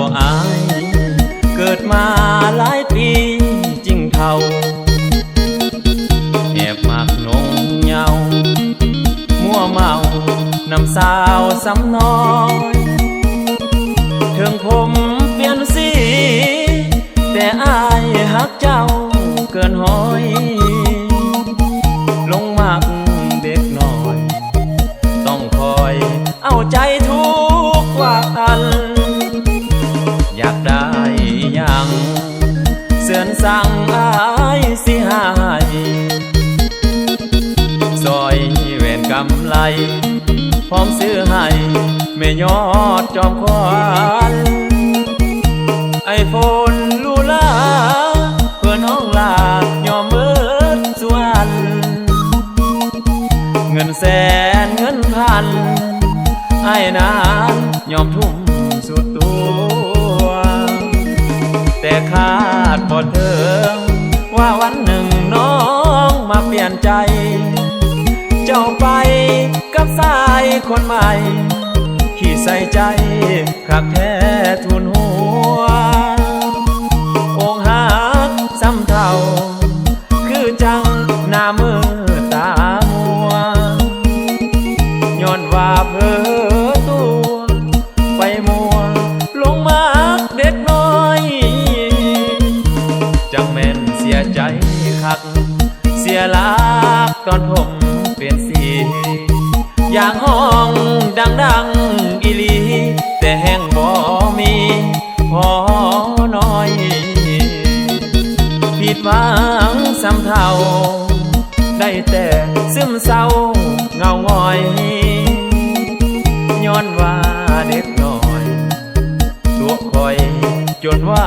บ่อายเกิดมาหลายปีจริงเท่าแอบมักนงเหงามัวเมาน้ำสาวสำน้อยถึงผมเปลี่ยนสีแต่อายฮักเจ้าเกินห้อยลงมักเด็กน้อยต้องคอยเอาใจทุกวันอยากได้ยังเสื่อนสั่งอายสิหายซอยแหวนกำไลพร้อมซื้อให้แม่ยอดจอมควันไอโฟนลูลาเพื่อนน้องลายอมเบิดส่วนเงินแสนเงินพันไอ้นานยอมทุ่มสุดตัวแต่คาดบ่ถึงว่าวันหนึ่งน้องมาเปลี่ยนใจเจ้าไปกับสายคนใหม่ขี้ใส่ใจคักแท้ทุนหัวอกหักซ้ำเท่าคือจังหน้ามือตามัวย้อนว่าเพ้อตัวไปมัวลงมาเด็กน้อยจังแม่นเสียใจคักเสียหลักตอนผมเปลี่ยนสีอยากห้องดังอีหลีแต่แห้งบ่มีพอน้อยผิดหวังซ้ำเท่าได้แต่ซึมเศร้าเงาง่อยย้อนว่าเด็กน้อยตัวคอยจนว่า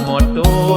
หมดตัว